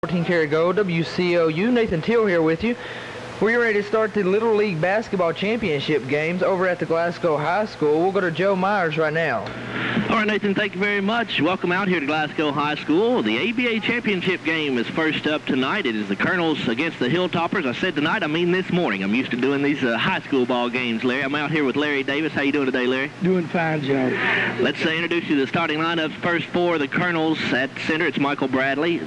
14 Karat Gold, WCOU. Nathan Teal here with you. We're ready to start the Little League Basketball Championship games over at the Glasgow High School. We'll go to Joe Myers right now. All right, Nathan, thank you very much. Welcome out here to Glasgow High School. The ABA Championship game is first up tonight. It is the Colenels against the Hilltoppers. I said tonight, I mean this morning. I'm used to doing these high school ball games, Larry. I'm out here with Larry Davis. How you doing today, Larry? Doing fine, Joe. Let's introduce you to the starting lineups. First for the Colenels at center, it's Michael Bradley.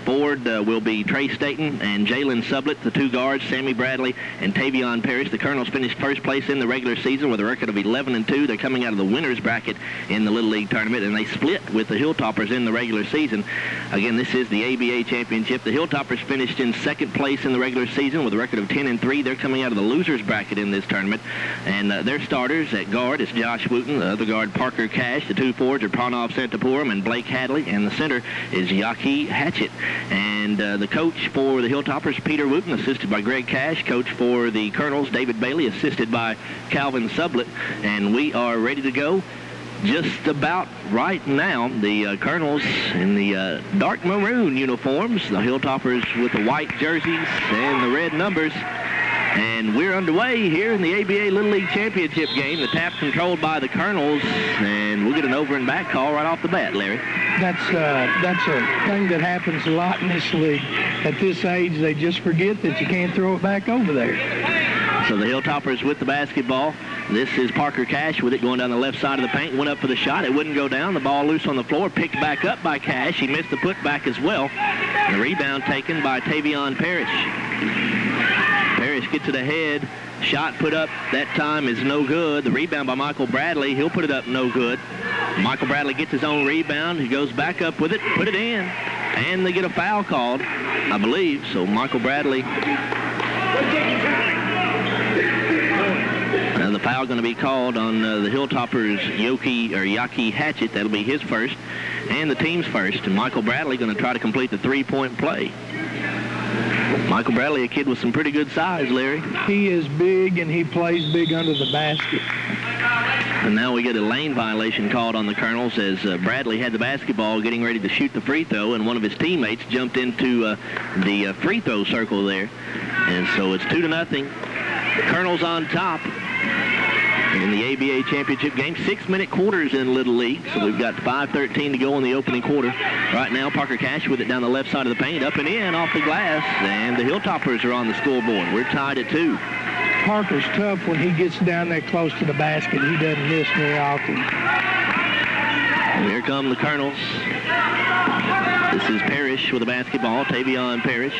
Forward will be Trey Staten and Jalen Sublett. The two guards, Sammy Bradley and Tavion Parrish. The Colenels finished first place in the regular season with a record of 11-2. They're coming out of the winner's bracket in the Little League tournament, and they split with the Hilltoppers in the regular season. Again, this is the ABA Championship. The Hilltoppers finished in second place in the regular season with a record of 10-3. They're coming out of the loser's bracket in this tournament, and their starters at guard is Josh Wooten, the other guard Parker Cash, the two forwards are Pranav Santapuram and Blake Hadley, and the center is Yaki Hatchett. And the coach for the Hilltoppers, Peter Wooten, assisted by Greg Cash. Coach for the Colenels, David Bailey, assisted by Calvin Sublett. And we are ready to go just about right now. The Colenels in the dark maroon uniforms, the Hilltoppers with the white jerseys and the red numbers. And we're underway here in the ABA Little League Championship game. The tap's controlled by the Colenels, and we'll get an over and back call right off the bat, Larry. That's a thing that happens a lot in this league. At this age, they just forget that you can't throw it back over there. So the Hilltoppers with the basketball. This is Parker Cash with it going down the left side of the paint. Went up for the shot. It wouldn't go down. The ball loose on the floor. Picked back up by Cash. He missed the putback as well. The rebound taken by Tavion Parrish. Parrish gets it ahead. Shot put up that time is no good. The rebound by Michael Bradley. He'll put it up no good. Michael Bradley gets his own rebound. He goes back up with it. Put it in. And they get a foul called, I believe. So Michael Bradley. The foul going to be called on the Hilltoppers' Yaki Hatchett. That'll be his first and the team's first. And Michael Bradley going to try to complete the three-point play. Michael Bradley, a kid with some pretty good size, Larry. He is big, and he plays big under the basket. And now we get a lane violation called on the Colenels as Bradley had the basketball getting ready to shoot the free throw, and one of his teammates jumped into the free throw circle there. And so it's 2-0. Colenels on top in the ABA Championship game. 6-minute quarters in Little League, so we've got 5:13 to go in the opening quarter. Right now, Parker Cash with it down the left side of the paint, up and in off the glass, and the Hilltoppers are on the scoreboard. We're tied at 2. Parker's tough when he gets down there close to the basket. He doesn't miss very often. And here come the Colenels. This is Parrish with the basketball. Tavion Parrish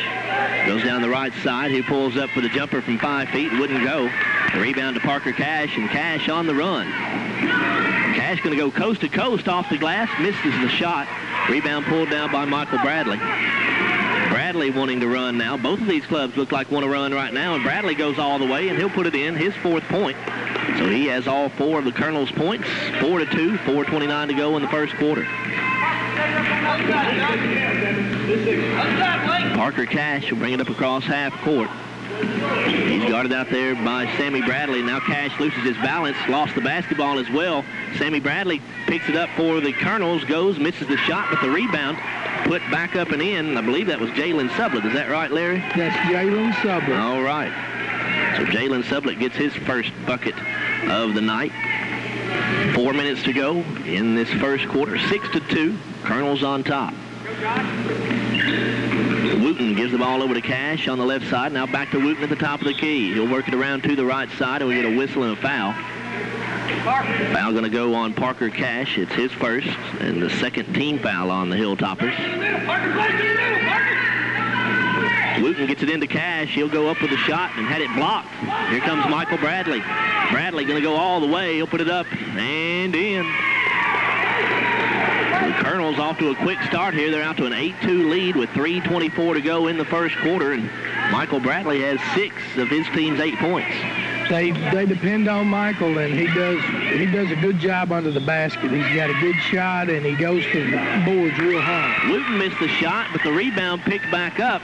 goes down the right side. He pulls up for the jumper from 5 feet. Wouldn't go. The rebound to Parker Cash, and Cash on the run. Cash going to go coast to coast off the glass. Misses the shot. Rebound pulled down by Michael Bradley. Bradley wanting to run now. Both of these clubs look like want to run right now, and Bradley goes all the way, and he'll put it in, his 4th point. So he has all 4 of the Colenels' points. 4-2, 4:29 to go in the first quarter. Parker Cash will bring it up across half court. He's guarded out there by Sammy Bradley. Now Cash loses his balance, lost the basketball as well. Sammy Bradley picks it up for the Colenels, goes, misses the shot, but the rebound put back up and in. I believe that was Jalen Sublett. Is that right, Larry? That's Jalen Sublett. All right. So Jalen Sublett gets his first bucket of the night. 4 minutes to go in this first quarter. 6-2. Colenels on top. Wooten gives the ball over to Cash on the left side. Now back to Wooten at the top of the key. He'll work it around to the right side, and we get a whistle and a foul. Foul going to go on Parker Cash. It's his first, and the second team foul on the Hilltoppers. Wooten gets it into Cash. He'll go up with a shot and had it blocked. Here comes Michael Bradley. Bradley going to go all the way. He'll put it up and in. The Colenels off to a quick start here. They're out to an 8-2 lead with 3:24 to go in the first quarter, and Michael Bradley has 6 of his team's 8 points. They depend on Michael, and he does a good job under the basket. He's got a good shot, and he goes to the boards real hard. Wooten missed the shot, but the rebound picked back up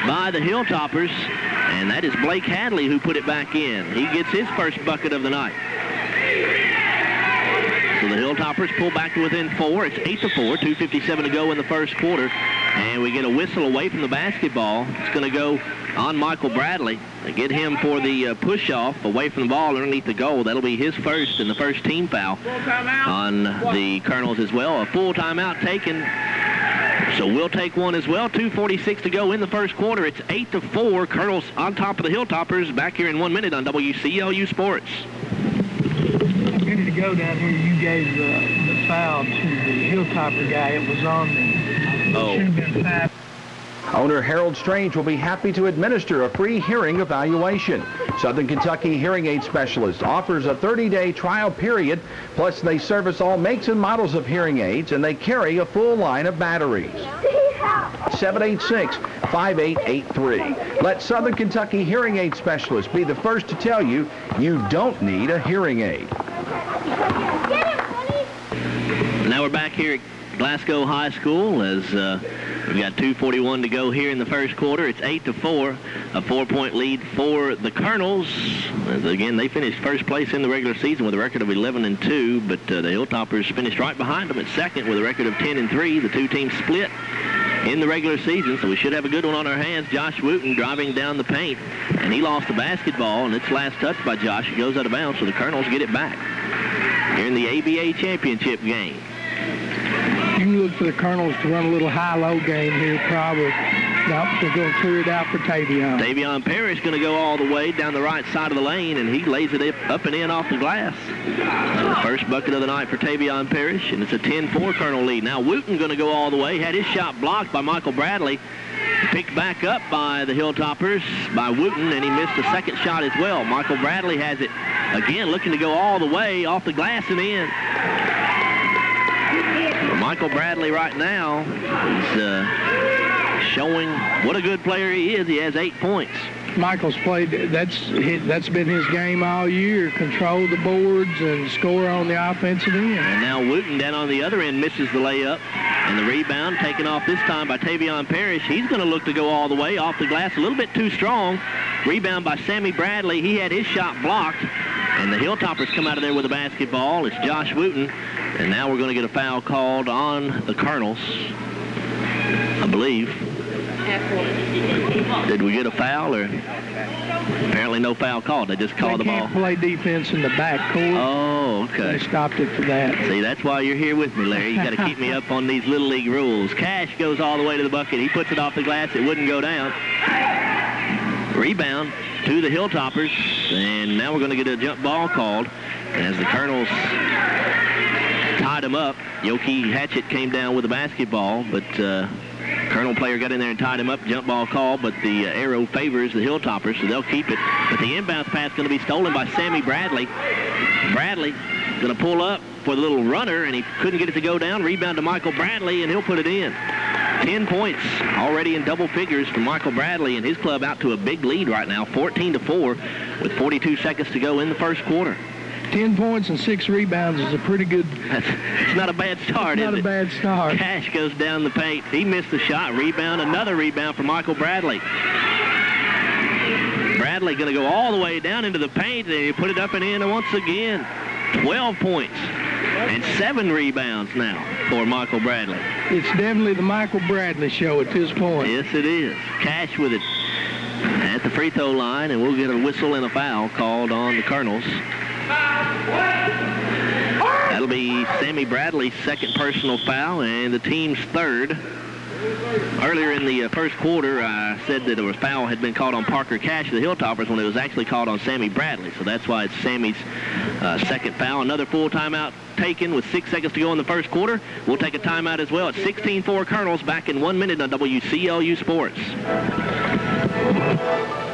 by the Hilltoppers, and that is Blake Hadley who put it back in. He gets his first bucket of the night. So the Hilltoppers pull back to within 4. It's 8-4, 2:57 to go in the first quarter. And we get a whistle away from the basketball. It's going to go on Michael Bradley. They get him for the push-off away from the ball underneath the goal. That'll be his first and the first team foul on the Colonels as well. A full timeout taken. So we'll take one as well. 2:46 to go in the first quarter. It's 8-4. Colonels on top of the Hilltoppers. Back here in 1 minute on WCLU Sports. A minute ago down here, you gave the foul to the Hilltopper guy. It was on the... Oh. Should have been 5. Owner Harold Strange will be happy to administer a free hearing evaluation. Southern Kentucky Hearing Aid Specialist offers a 30-day trial period, plus they service all makes and models of hearing aids, and they carry a full line of batteries. 786-5883. Let Southern Kentucky Hearing Aid Specialist be the first to tell you you don't need a hearing aid. Now we're back here at Glasgow High School as we've got 2:41 to go here in the first quarter. It's 8-4, a 4-point lead for the Colonels. As again, they finished first place in the regular season with a record of 11-2, but the Hilltoppers finished right behind them at second with a record of 10-3. The two teams split in the regular season, so we should have a good one on our hands. Josh Wooten driving down the paint, and he lost the basketball, and it's last touch by Josh. It goes out of bounds, so the Colonels get it back here in the ABA championship game. You can look for the Colonels to run a little high-low game here, probably. Nope, they're going to clear it out for Tavion. Tavion Parrish going to go all the way down the right side of the lane, and he lays it up and in off the glass. The first bucket of the night for Tavion Parrish, and it's a 10-4 Colonel lead. Now Wooten going to go all the way. Had his shot blocked by Michael Bradley. Picked back up by the Hilltoppers by Wooten, and he missed the second shot as well. Michael Bradley has it again, looking to go all the way off the glass and in. Michael Bradley right now is showing what a good player he is. He has 8 points. Michael's played, that's been his game all year, control the boards and score on the offensive end. And now Wooten down on the other end misses the layup. And the rebound taken off this time by Tavion Parrish. He's going to look to go all the way off the glass, a little bit too strong. Rebound by Sammy Bradley. He had his shot blocked. And the Hilltoppers come out of there with a basketball. It's Josh Wooten. And now we're going to get a foul called on the Colonels, I believe. Did we get a foul, or apparently no foul called? They just called the ball. They can't play defense in the backcourt. Oh, okay. They stopped it for that. See, that's why you're here with me, Larry. You got to keep me up on these Little League rules. Cash goes all the way to the bucket. He puts it off the glass. It wouldn't go down. Rebound to the Hilltoppers, and now we're going to get a jump ball called as the Colonels tied him up. Yoki Hatchett came down with the basketball, but Colonel player got in there and tied him up. Jump ball call, but the arrow favors the Hilltoppers, so they'll keep it. But the inbound pass going to be stolen by Sammy Bradley. Bradley going to pull up for the little runner, and he couldn't get it to go down. Rebound to Michael Bradley, and he'll put it in. 10 points already in double figures for Michael Bradley, and his club out to a big lead right now, 14-4, with 42 seconds to go in the first quarter. 10 points and 6 rebounds is a pretty good... It's not a bad start, is it? Not a bad start. Cash goes down the paint. He missed the shot. Rebound, another rebound for Michael Bradley. Bradley going to go all the way down into the paint, and he put it up and in once again. 12 points and 7 rebounds now for Michael Bradley. It's definitely the Michael Bradley show at this point. Yes, it is. Cash with it at the free throw line, and we'll get a whistle and a foul called on the Colonels. That'll be Sammy Bradley's second personal foul and the team's third. Earlier in the first quarter, I said that a foul had been called on Parker Cash of the Hilltoppers when it was actually called on Sammy Bradley. So that's why it's Sammy's second foul. Another full timeout taken with 6 seconds to go in the first quarter. We'll take a timeout as well. It's 16-4 Colonels back in 1 minute on WCLU Sports.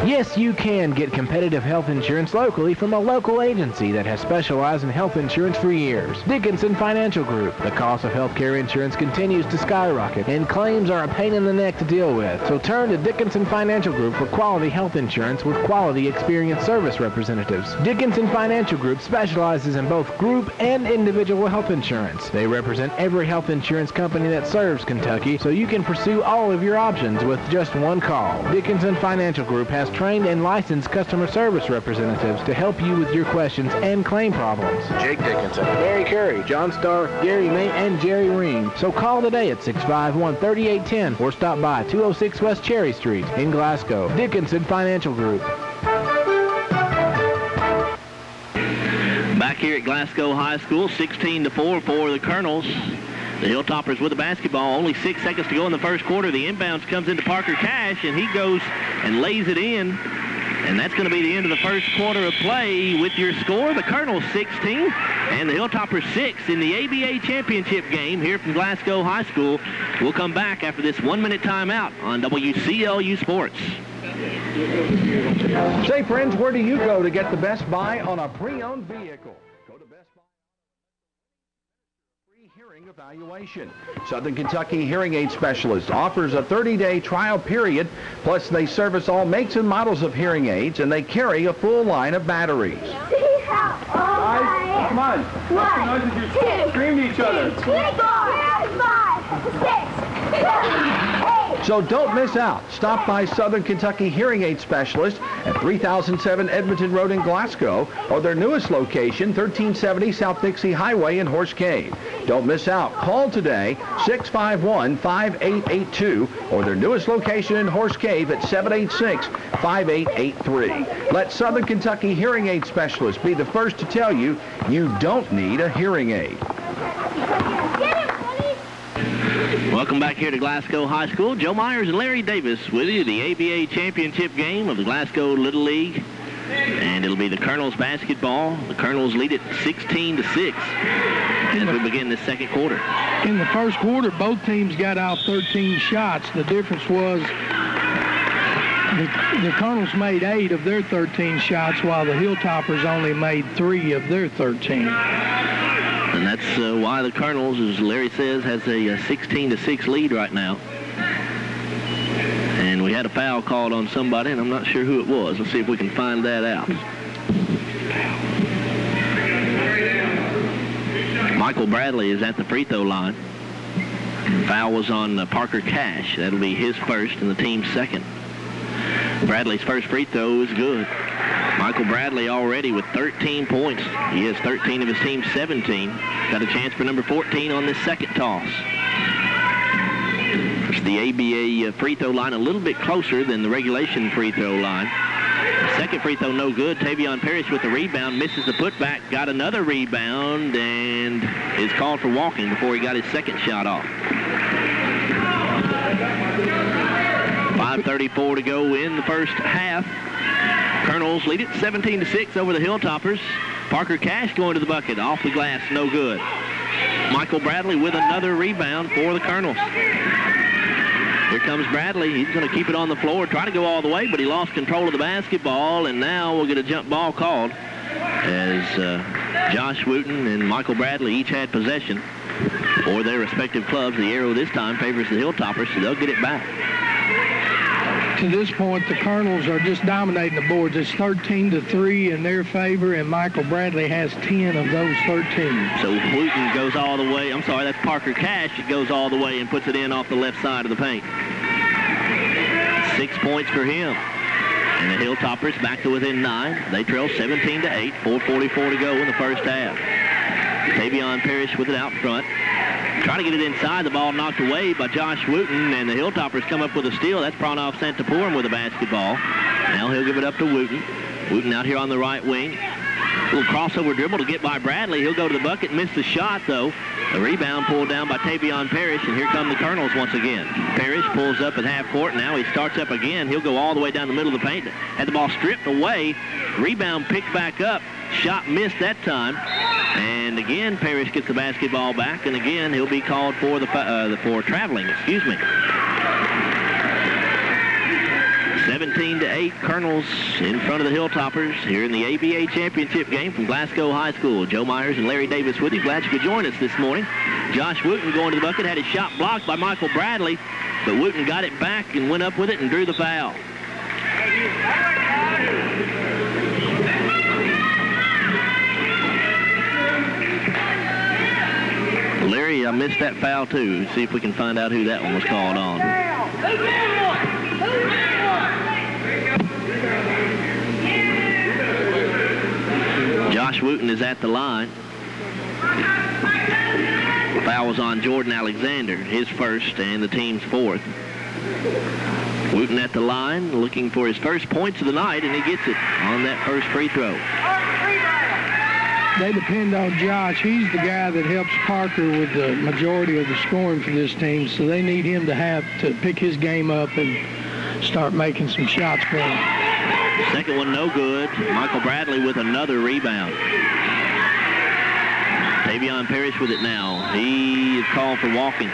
Yes, you can get competitive health insurance locally from a local agency that has specialized in health insurance for years. Dickinson Financial Group. The cost of healthcare insurance continues to skyrocket, and claims are a pain in the neck to deal with. So turn to Dickinson Financial Group for quality health insurance with quality experienced service representatives. Dickinson Financial Group specializes in both group and individual health insurance. They represent every health insurance company that serves Kentucky, so you can pursue all of your options with just one call. Dickinson Financial Financial Group has trained and licensed customer service representatives to help you with your questions and claim problems. Jake Dickinson, Barry Curry, John Starr, Gary May, and Jerry Ream. So call today at 651-3810 or stop by 206 West Cherry Street in Glasgow. Dickinson Financial Group. Back here at Glasgow High School, 16-4 for the Colonels. The Hilltoppers with the basketball. Only 6 seconds to go in the first quarter. The inbounds comes into Parker Cash, and he goes and lays it in. And that's going to be the end of the first quarter of play with your score. The Colonels 16 and the Hilltoppers 6 in the ABA championship game here from Glasgow High School. We'll come back after this 1-minute timeout on WCLU Sports. Say, friends, where do you go to get the best buy on a pre-owned vehicle? Go to Best Buy. Free hearing evaluation. Southern Kentucky Hearing Aid Specialist offers a 30-day trial period, plus they service all makes and models of hearing aids, and they carry a full line of batteries. Guys, come on. 1, 2, scream to each other. 3, 4, 5, 6, 7, 8. So don't miss out. Stop by Southern Kentucky Hearing Aid Specialist at 3007 Edmonton Road in Glasgow, or their newest location, 1370 South Dixie Highway in Horse Cave. Don't miss out. Call today, 651-5882, or their newest location in Horse Cave at 786-5883. Let Southern Kentucky Hearing Aid Specialist be the first to tell you you don't need a hearing aid. Welcome back here to Glasgow High School. Joe Myers and Larry Davis with you. The ABA championship game of the Glasgow Little League. And it'll be the Colonels basketball. The Colonels lead it 16-6 as we begin this second quarter. In the first quarter, both teams got out 13 shots. The difference was the Colonels made 8 of their 13 shots, while the Hilltoppers only made 3 of their 13. And that's why the Colonels, as Larry says, has a 16-6 lead right now. And we had a foul called on somebody, and I'm not sure who it was. Let's see if we can find that out. Michael Bradley is at the free throw line. Foul was on Parker Cash. That'll be his first and the team's second. Bradley's first free throw is good. Michael Bradley already with 13 points. He has 13 of his team's 17. Got a chance for number 14 on this second toss. It's the ABA free throw line a little bit closer than the regulation free throw line. The second free throw no good. Tavion Parrish with the rebound, misses the putback, got another rebound, and is called for walking before he got his second shot off. 5:34 to go in the first half. Colonels lead it 17-6 over the Hilltoppers. Parker Cash going to the bucket. Off the glass, no good. Michael Bradley with another rebound for the Colonels. Here comes Bradley. He's going to keep it on the floor, try to go all the way, but he lost control of the basketball, and now we'll get a jump ball called as Josh Wooten and Michael Bradley each had possession for their respective clubs. The arrow this time favors the Hilltoppers, so they'll get it back. To this point, the Colonels are just dominating the boards. It's 13-3 in their favor, and Michael Bradley has 10 of those 13. So Wooten goes all the way. I'm sorry, that's Parker Cash. It goes all the way and puts it in off the left side of the paint. 6 points for him. And the Hilltoppers back to within 9. They trail 17-8. 4:44 to go in the first half. Tavion Parrish with it out front. Trying to get it inside. The ball knocked away by Josh Wooten, and the Hilltoppers come up with a steal. That's Pranav Santapuram with a basketball. Now he'll give it up to Wooten. Wooten out here on the right wing. A little crossover dribble to get by Bradley. He'll go to the bucket and miss the shot, though. A rebound pulled down by Tavion Parrish, and here come the Colonels once again. Parrish pulls up at half court. Now he starts up again. He'll go all the way down the middle of the paint. Had the ball stripped away. Rebound picked back up. Shot missed that time. And again, Parrish gets the basketball back, and again, he'll be called for for traveling. 17-8, Colonels in front of the Hilltoppers here in the ABA championship game from Glasgow High School. Joe Myers and Larry Davis with you. Glad you could join us this morning. Josh Wooten going to the bucket, had his shot blocked by Michael Bradley, but Wooten got it back and went up with it and drew the foul. Larry, I missed that foul too. See if we can find out who that one was called on. Josh Wooten is at the line. Foul was on Jordan Alexander, his first and the team's fourth. Wooten at the line, looking for his first points of the night, and he gets it on that first free throw. They depend on Josh. He's the guy that helps Parker with the majority of the scoring for this team, so they need him to pick his game up and start making some shots for him. Second one no good. Michael Bradley with another rebound. Tavion Parrish with it now. He is called for walking.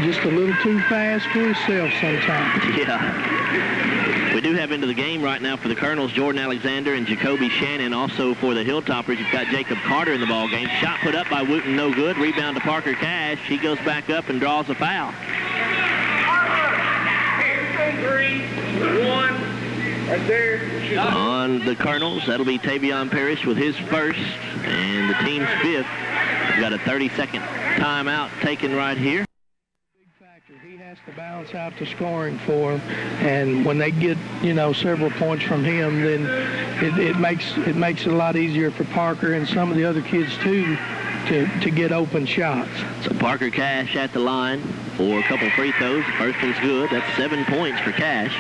Just a little too fast for himself sometimes. Yeah. We do have into the game right now for the Colonels, Jordan Alexander and Jacoby Shannon. Also for the Hilltoppers, you've got Jacob Carter in the ball game. Shot put up by Wooten, no good. Rebound to Parker Cash. He goes back up and draws a foul. 3-1, right there. On the Colonels, that'll be Tavion Parrish with his first and the team's fifth. We've got a 30-second timeout taken right here. He has to balance out the scoring for him, and when they get, several points from him, then it makes it a lot easier for Parker and some of the other kids too to get open shots. So Parker Cash at the line for a couple free throws. The first one's good. That's 7 points for Cash.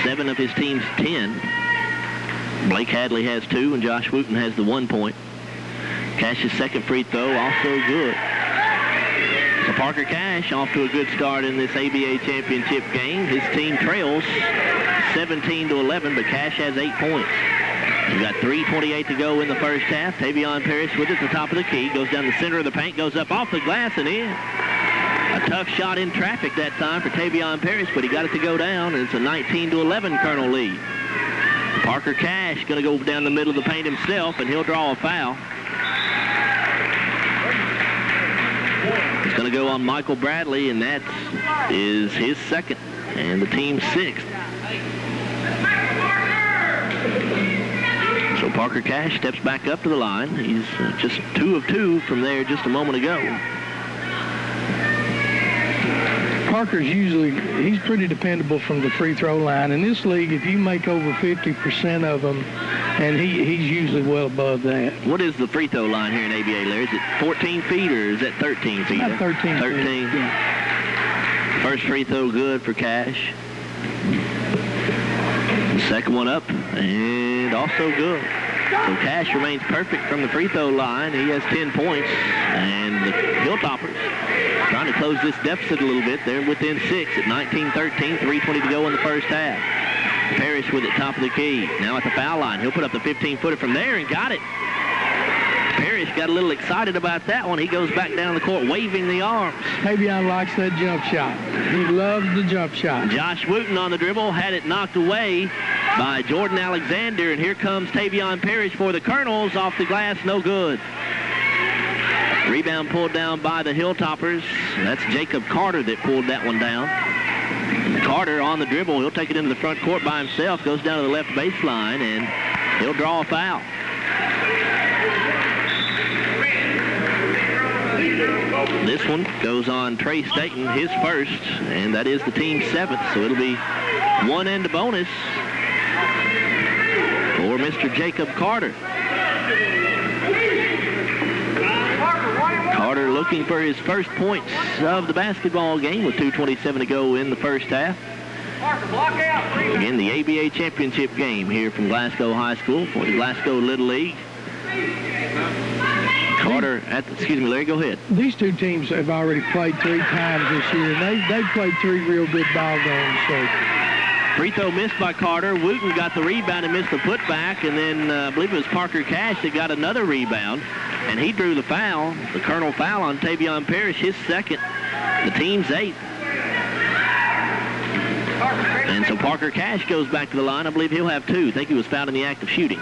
7 of his team's 10. Blake Hadley has 2, and Josh Wooten has the 1 point. Cash's second free throw also good. So Parker Cash off to a good start in this ABA championship game. His team trails 17-11, but Cash has 8 points. We've got 3:28 to go in the first half. Tavion Parrish with it at the top of the key. Goes down the center of the paint, goes up off the glass and in. A tough shot in traffic that time for Tavion Parrish, but he got it to go down, and it's a 19-11 Colonel lead. Parker Cash going to go down the middle of the paint himself, and he'll draw a foul. It's going to go on Michael Bradley, and that is his second and the team's sixth. So Parker Cash steps back up to the line. He's just 2 of 2 from there just a moment ago. Parker's he's pretty dependable from the free throw line. In this league, if you make over 50% of them, and he's usually well above that. What is the free throw line here in ABA, Larry? Is it 14 feet or is that 13 feet? About 13 feet. 13. Yeah. First free throw good for Cash. The second one up and also good. So Cash remains perfect from the free throw line. He has 10 points, and the Hilltoppers trying to close this deficit a little bit. They're within 6 at 19-13, 3:20 to go in the first half. Parrish with it, top of the key. Now at the foul line. He'll put up the 15-footer from there and got it. Parrish got a little excited about that one. He goes back down the court waving the arms. Tavion likes that jump shot. He loves the jump shot. Josh Wooten on the dribble, had it knocked away by Jordan Alexander, and here comes Tavion Parrish for the Colonels. Off the glass, no good. Rebound pulled down by the Hilltoppers. That's Jacob Carter that pulled that one down. Carter on the dribble. He'll take it into the front court by himself, goes down to the left baseline, and he'll draw a foul. This one goes on Trey Staten, his first, and that is the team's 7th, so it'll be 1 and a bonus for Mr. Jacob Carter. Carter looking for his first points of the basketball game with 2:27 to go in the first half. Again, the ABA championship game here from Glasgow High School for the Glasgow Little League. Carter excuse me, Larry, go ahead. These two teams have already played 3 times this year, and they've played 3 real good ball games. So. Free throw missed by Carter. Wooten got the rebound and missed the putback, and then I believe it was Parker Cash that got another rebound, and he drew the foul, the Colonel foul on Tavion Parrish, his second, the team's 8th. And so Parker Cash goes back to the line. I believe he'll have 2. I think he was fouled in the act of shooting.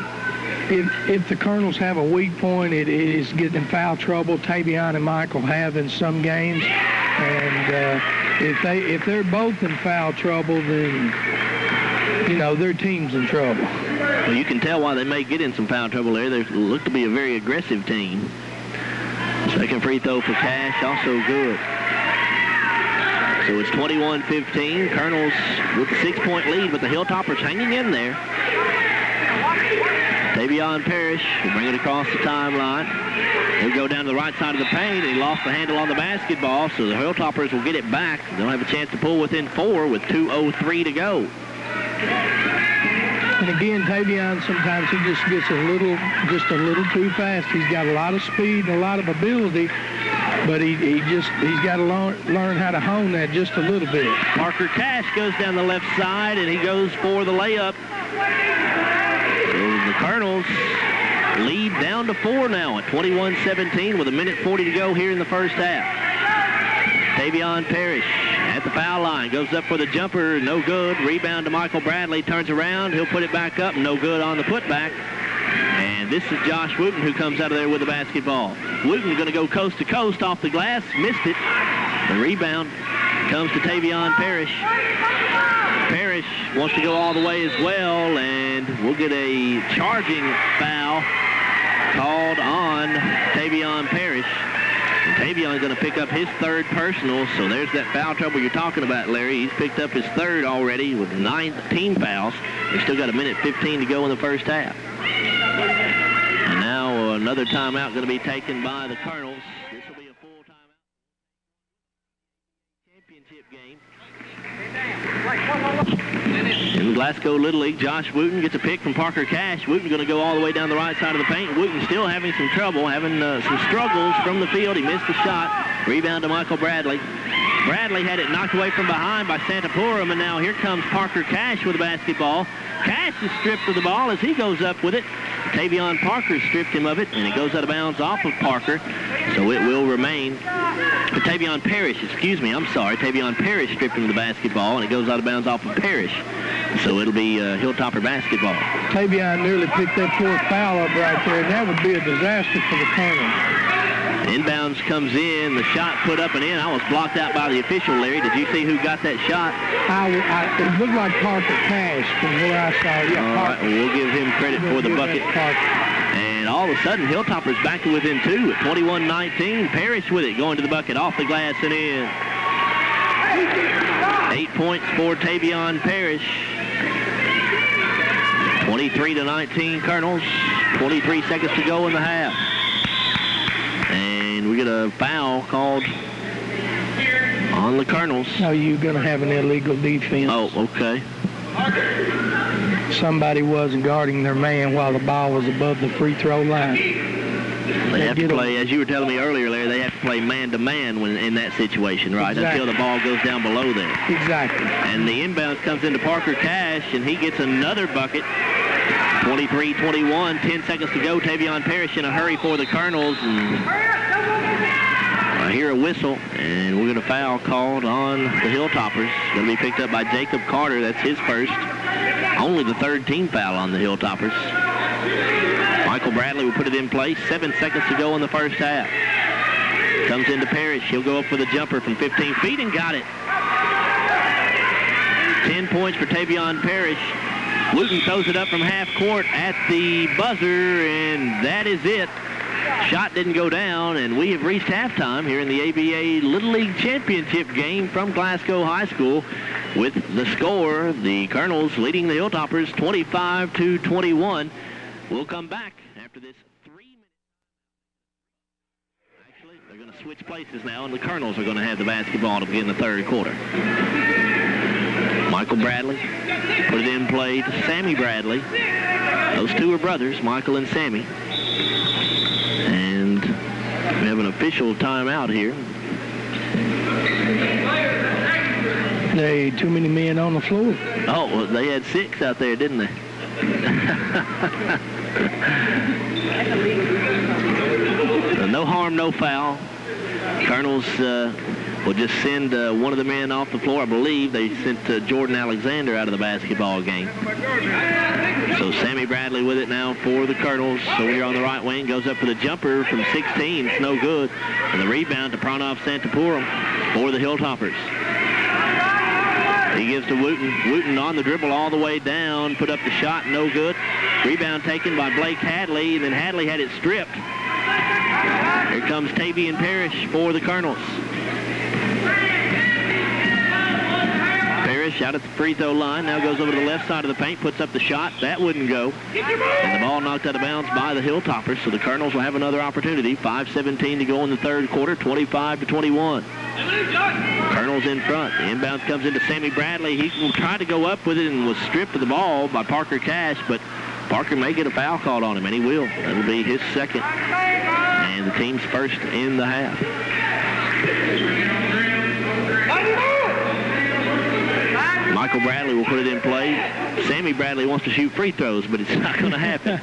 If the Colonels have a weak point, it is getting in foul trouble. Tavion and Michael have in some games, and if they're both in foul trouble, then their team's in trouble. Well, you can tell why they may get in some foul trouble there. They look to be a very aggressive team. Second free throw for Cash, also good. So it's 21-15. Colonels with a 6-point lead, but the Hilltoppers hanging in there. Tavion Parrish will bring it across the timeline. He'll go down to the right side of the paint, and he lost the handle on the basketball, so the Hilltoppers will get it back. They'll have a chance to pull within 4 with 2:03 to go. And again, Tavion, sometimes he just gets a little too fast. He's got a lot of speed and a lot of ability, but he's got to learn how to hone that just a little bit. Parker Cash goes down the left side, and he goes for the layup. So the Colonels lead down to 4 now at 21-17 with 1:40 to go here in the first half. Tavion Parrish at the foul line, goes up for the jumper, no good. Rebound to Michael Bradley, turns around, he'll put it back up, no good on the putback. And this is Josh Wooten who comes out of there with the basketball. Wooten going to go coast to coast off the glass, missed it. The rebound comes to Tavion Parrish. Parrish wants to go all the way as well, and we'll get a charging foul called on Tavion Parrish. And Tavion's going to pick up his 3rd personal, so there's that foul trouble you're talking about, Larry. He's picked up his 3rd already with 19 fouls. They've still got 1:15 to go in the first half. And now another timeout going to be taken by the Colonels. This will be a full timeout. Championship game. In Glasgow Little League, Josh Wooten gets a pick from Parker Cash. Wooten going to go all the way down the right side of the paint. Wooten still having some trouble, having some struggles from the field. He missed the shot. Rebound to Michael Bradley. Bradley had it knocked away from behind by Santapuram, and now here comes Parker Cash with the basketball. Cash is stripped of the ball as he goes up with it. Tavion Parker stripped him of it, and it goes out of bounds off of Parker, so it will remain. Tavion Parrish, Tavion Parrish stripped him of the basketball, and it goes out of bounds off of Parrish. So it'll be Hilltopper basketball. Tavion nearly picked that 4th foul up right there, and that would be a disaster for the Colonels. Inbounds comes in, the shot put up and in. I was blocked out by the official, Larry. Did you see who got that shot? It looked like Parker Cash from where I saw it. Yeah, all right, well, we'll give him credit for the bucket. And all of a sudden, Hilltoppers back to within 2 at 21-19. Parrish with it, going to the bucket, off the glass and in. 8 points for Tavion Parrish. 23-19 Colonels. 23 seconds to go in the half. And we get a foul called on the Colonels. No, you're going to have an illegal defense. Oh, okay. Somebody wasn't guarding their man while the ball was above the free throw line. They have to play, as you were telling me earlier, Larry, they have to play man-to-man when in that situation, right? Exactly. Until the ball goes down below them. Exactly. And the inbound comes into Parker Cash, and he gets another bucket. 23-21, 10 seconds to go. Tavion Parrish in a hurry for the Colonels. And I hear a whistle, and we're going to foul called on the Hilltoppers. Going to be picked up by Jacob Carter. That's his first. Only the 3rd team foul on the Hilltoppers. Michael Bradley will put it in place. 7 seconds to go in the first half. Comes into Parrish. He'll go up for the jumper from 15 feet and got it. 10 points for Tavion Parrish. Wooten throws it up from half court at the buzzer, and that is it. Shot didn't go down, and we have reached halftime here in the ABA Little League Championship game from Glasgow High School with the score, the Colonels leading the Hilltoppers 25-21. We'll come back after this 3-minute. Actually, they're going to switch places now, and the Colonels are going to have the basketball to begin the 3rd quarter. Michael Bradley put it in play to Sammy Bradley. Those two are brothers, Michael and Sammy. And we have an official timeout here. There too many men on the floor. Oh, well, they had 6 out there, didn't they? No harm, no foul. Colonels will just send one of the men off the floor. I believe they sent Jordan Alexander out of the basketball game. So Sammy Bradley with it now for the Colonels. So here on the right wing, goes up for the jumper from 16. It's no good. And the rebound to Pranav Santapuram for the Hilltoppers. He gives to Wooten. Wooten on the dribble all the way down. Put up the shot, no good. Rebound taken by Blake Hadley. And then Hadley had it stripped. Here comes Tavion Parrish for the Colonels. Parrish out at the free throw line. Now goes over to the left side of the paint, puts up the shot. That wouldn't go. And the ball knocked out of bounds by the Hilltoppers, so the Colonels will have another opportunity. 5:17 to go in the third quarter, 25-21. Colonels in front. The inbound comes into Sammy Bradley. He will try to go up with it and was stripped of the ball by Parker Cash, but Parker may get a foul called on him, and he will. That'll be his second, and the team's first in the half. Michael Bradley will put it in play. Sammy Bradley wants to shoot free throws, but it's not going to happen.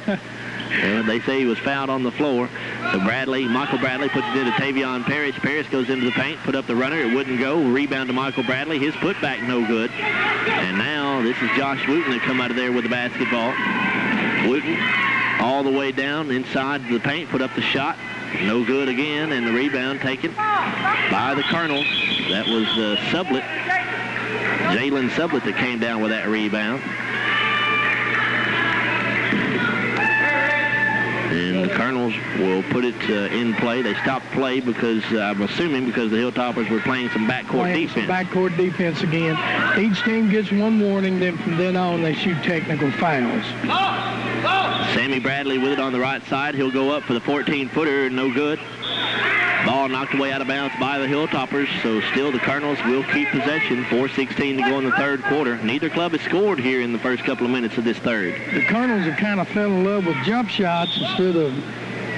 They say he was fouled on the floor. So Michael Bradley puts it into Tavion Parrish. Parrish goes into the paint, put up the runner. It wouldn't go. Rebound to Michael Bradley. His putback no good. And now this is Josh Wooten that come out of there with the basketball. Wooten all the way down inside the paint, put up the shot. No good again, and the rebound taken by the Colonels. That was Sublett. Jalen Sublett that came down with that rebound. And the Colonels will put it in play. They stopped play because, I'm assuming, because the Hilltoppers were playing some backcourt defense. Backcourt defense again. Each team gets one warning, then from then on they shoot technical fouls. Sammy Bradley with it on the right side. He'll go up for the 14-footer, no good. Ball knocked away out of bounds by the Hilltoppers, so still the Colonels will keep possession. 4:16 to go in the third quarter. Neither club has scored here in the first couple of minutes of this third. The Colonels have kind of fell in love with jump shots instead of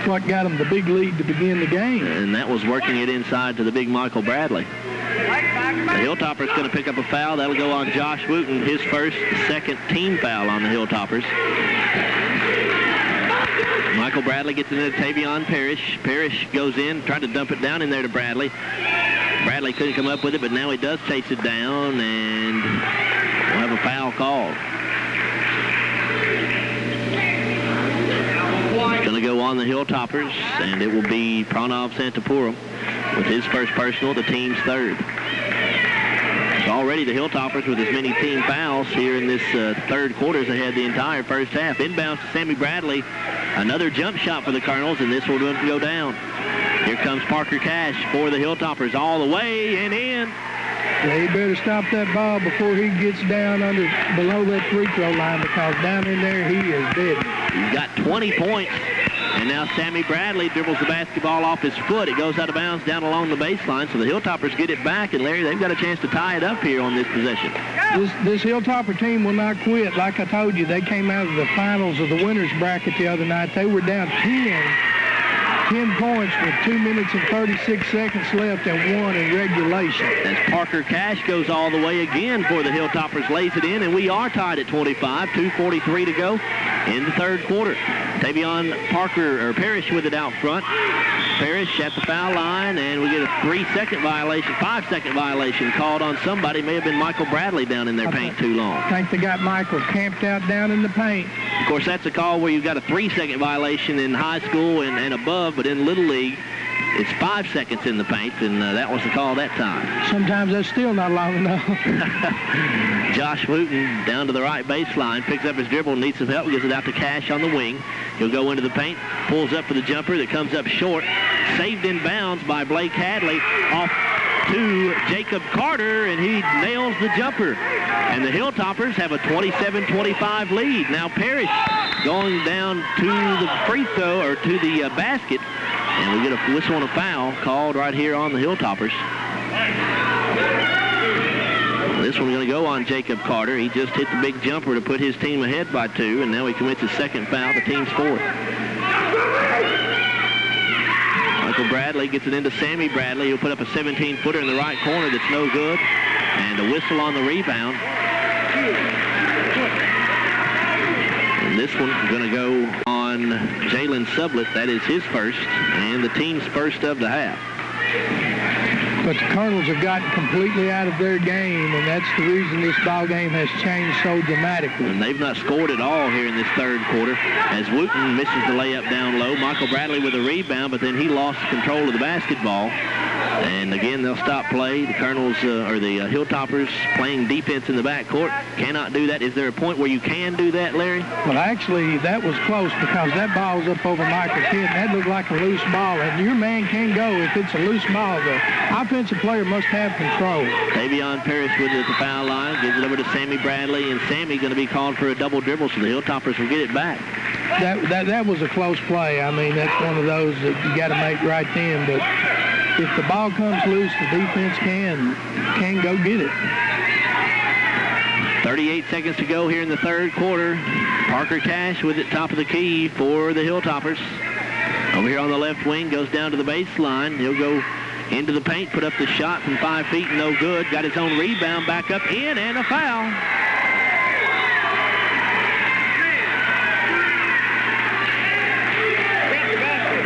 what got them the big lead to begin the game. And that was working it inside to the big Michael Bradley. The Hilltoppers going to pick up a foul. That'll go on Josh Wooten, his second team foul on the Hilltoppers. Michael Bradley gets it into Tavion Parrish. Parrish goes in, trying to dump it down in there to Bradley. Bradley couldn't come up with it, but now he does chase it down, and we'll have a foul called. It's going to go on the Hilltoppers, and it will be Pranav Santapuram with his first personal, the team's third. So already the Hilltoppers with as many team fouls here in this third quarter as they had the entire first half. Inbounds to Sammy Bradley. Another jump shot for the Colonels, and this will go down. Here comes Parker Cash for the Hilltoppers all the way and in. Yeah, he better stop that ball before he gets down below that free throw line, because down in there he is dead. He's got 20 points. And now Sammy Bradley dribbles the basketball off his foot. It goes out of bounds down along the baseline. So the Hilltoppers get it back. And, Larry, they've got a chance to tie it up here on this possession. This Hilltopper team will not quit. Like I told you, they came out of the finals of the winners bracket the other night. They were down 10 points with 2 minutes and 36 seconds left and won in regulation. As Parker Cash goes all the way again for the Hilltoppers, lays it in, and we are tied at 25, 2:43 to go in the third quarter. Tavion Parrish with it out front. Parrish at the foul line, and we get a 5-second violation called on somebody. May have been Michael Bradley down in their paint too long. I think they got Michael camped out down in the paint. Of course, that's a call where you've got a 3-second violation in high school and above, but in Little League, it's 5 seconds in the paint, and that was the call that time. Sometimes that's still not long enough. Josh Wooten down to the right baseline, picks up his dribble, needs some help, gives it out to Cash on the wing. He'll go into the paint, pulls up for the jumper that comes up short, saved in bounds by Blake Hadley, off to Jacob Carter, and he nails the jumper. And the Hilltoppers have a 27-25 lead. Now Parrish going down to the free throw, or to the basket, and we get a whistle and a foul called right here on the Hilltoppers. This one's going to go on Jacob Carter. He just hit the big jumper to put his team ahead by 2, and now he commits his second foul, the team's fourth. Michael Bradley gets it into Sammy Bradley. He'll put up a 17-footer in the right corner that's no good, and a whistle on the rebound. And this one's going to go on Jalen Sublett. That is his first, and the team's first of the half. But the Colonels have gotten completely out of their game, and that's the reason this ball game has changed so dramatically. And they've not scored at all here in this third quarter, as Wooten misses the layup down low. Michael Bradley with a rebound, but then he lost control of the basketball. And again, they'll stop play. The Colonels, or the Hilltoppers, playing defense in the backcourt, cannot do that. Is there a point where you can do that, Larry? Well, actually, that was close because that ball was up over Michael Kidd, and that looked like a loose ball. And your man can go if it's a loose ball. The offensive player must have control. Tavion Parrish with it at the foul line, gives it over to Sammy Bradley, and Sammy going to be called for a double dribble, so the Hilltoppers will get it back. That was a close play. I mean, that's one of those that you got to make right then. But if the ball comes loose, the defense can go get it. 38 seconds to go here in the third quarter. Parker Cash with it top of the key for the Hilltoppers. Over here on the left wing, goes down to the baseline. He'll go into the paint, put up the shot from 5 feet, no good. Got his own rebound, back up in, and a foul.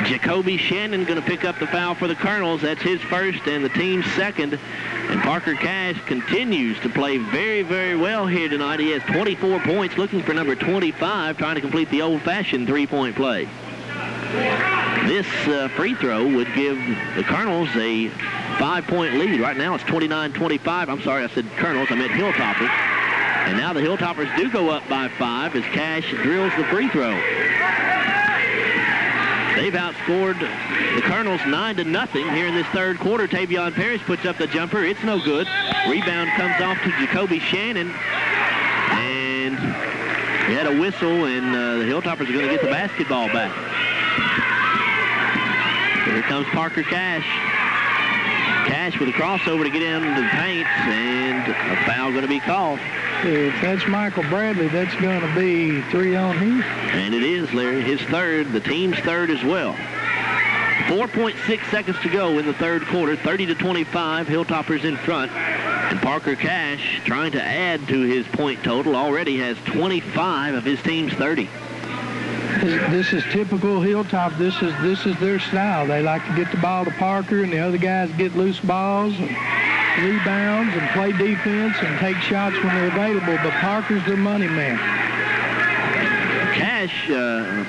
Jacoby Shannon going to pick up the foul for the Colonels. That's his first and the team's second. And Parker Cash continues to play very, very well here tonight. He has 24 points, looking for number 25, trying to complete the old-fashioned three-point play. This free throw would give the Colonels a 5-point lead. Right now it's 29-25. I'm sorry, I said Colonels. I meant Hilltoppers. And now the Hilltoppers do go up by 5 as Cash drills the free throw. They've outscored the Colonels 9-0 here in this third quarter. Tavion Parrish puts up the jumper. It's no good. Rebound comes off to Jacoby Shannon. And we had a whistle, and the Hilltoppers are going to get the basketball back. Here comes Parker Cash. Cash with a crossover to get into the paint, and a foul going to be called. If that's Michael Bradley, that's going to be 3 on him. And it is, Larry. His third, the team's third as well. 4.6 seconds to go in the third quarter. 30-25, Hilltoppers in front. And Parker Cash, trying to add to his point total, already has 25 of his team's 30. This is typical Hilltop. This is their style. They like to get the ball to Parker, and the other guys get loose balls and rebounds and play defense and take shots when they're available. But Parker's their money man.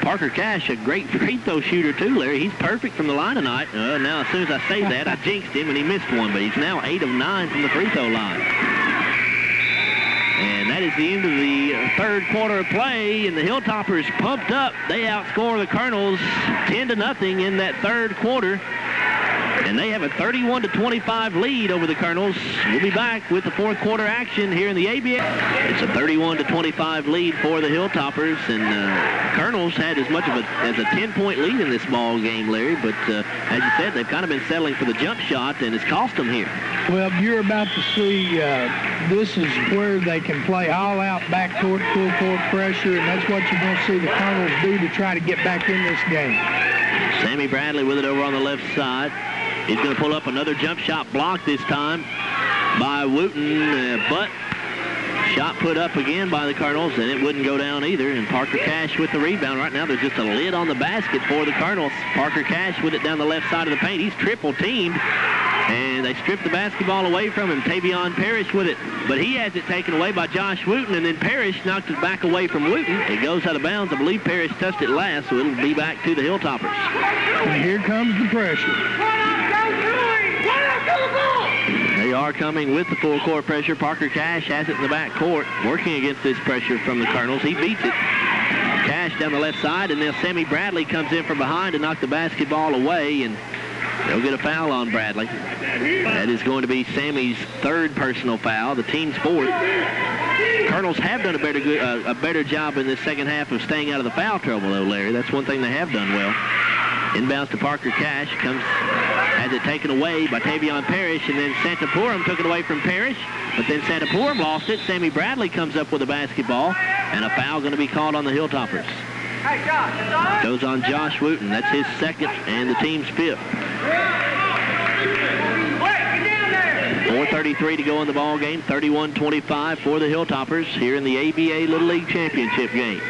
Parker Cash, a great free throw shooter too, Larry. He's perfect from the line tonight. Now, as soon as I say that, I jinxed him and he missed one, but he's now 8 of 9 from the free throw line. And that is the end of the third quarter of play, and the Hilltoppers pumped up. They outscore the Colonels 10-0 in that third quarter. And they have a 31-25 lead over the Colonels. We'll be back with the fourth quarter action here in the ABA. It's a 31-25 lead for the Hilltoppers, and Colonels had as much of as a 10-point lead in this ball game, Larry. But as you said, they've kind of been settling for the jump shot, and it's cost them here. Well, you're about to see this is where they can play all-out backcourt, full-court pressure, and that's what you're going to see the Colonels do to try to get back in this game. Sammy Bradley with it over on the left side. He's going to pull up another jump shot block this time by Wooten, but shot put up again by the Colonels, and it wouldn't go down either. And Parker Cash with the rebound. Right now there's just a lid on the basket for the Colonels. Parker Cash with it down the left side of the paint. He's triple teamed, and they stripped the basketball away from him. Tavion Parrish with it, but he has it taken away by Josh Wooten, and then Parrish knocked it back away from Wooten. It goes out of bounds. I believe Parrish touched it last, so it'll be back to the Hilltoppers. And here comes the pressure. They are coming with the full court pressure. Parker Cash has it in the back court, working against this pressure from the Colonels. He beats it. Cash down the left side, and then Sammy Bradley comes in from behind to knock the basketball away, and they'll get a foul on Bradley. That is going to be Sammy's third personal foul, the team's fourth. Colonels have done a better job in this second half of staying out of the foul trouble, though, Larry. That's one thing they have done well. Inbounds to Parker Cash, has it taken away by Tavion Parrish, and then Santapuram took it away from Parrish, but then Santapuram lost it. Sammy Bradley comes up with a basketball, and a foul going to be called on the Hilltoppers. Hey, Josh. Goes on Josh Wooten. That's his second and the team's fifth. 4:33 to go in the ball game. 31-25 for the Hilltoppers here in the ABA Little League Championship game.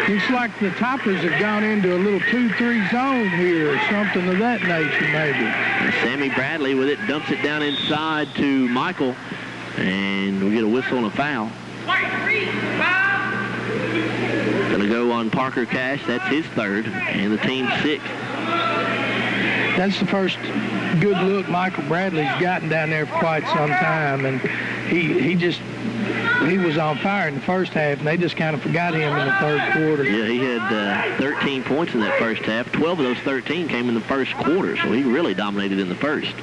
Looks like the Toppers have gone into a little 2-3 zone here, or something of that nature, maybe. And Sammy Bradley with it dumps it down inside to Michael, and we get a whistle and a foul. Going to go on Parker Cash. That's his third, and the team's sixth. That's the first good look Michael Bradley's gotten down there for quite some time, and he was on fire in the first half, and they just kind of forgot him in the third quarter. Yeah, he had 13 points in that first half. 12 of those 13 came in the first quarter, so he really dominated in the first.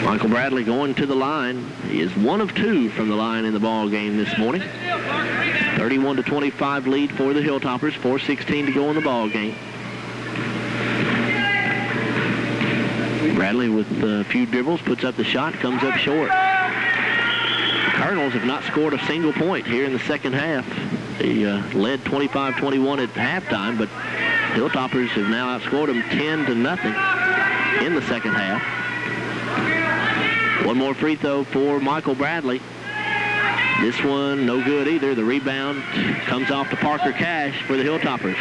Michael Bradley going to the line. He is 1 of 2 from the line in the ball game this morning. 31-25 lead for the Hilltoppers. 4:16 to go in the ball game. Bradley with a few dribbles, puts up the shot, comes up short. The Colonels have not scored a single point here in the second half. They led 25-21 at halftime, but Hilltoppers have now outscored them 10-0 in the second half. One more free throw for Michael Bradley. This one no good either. The rebound comes off to Parker Cash for the Hilltoppers.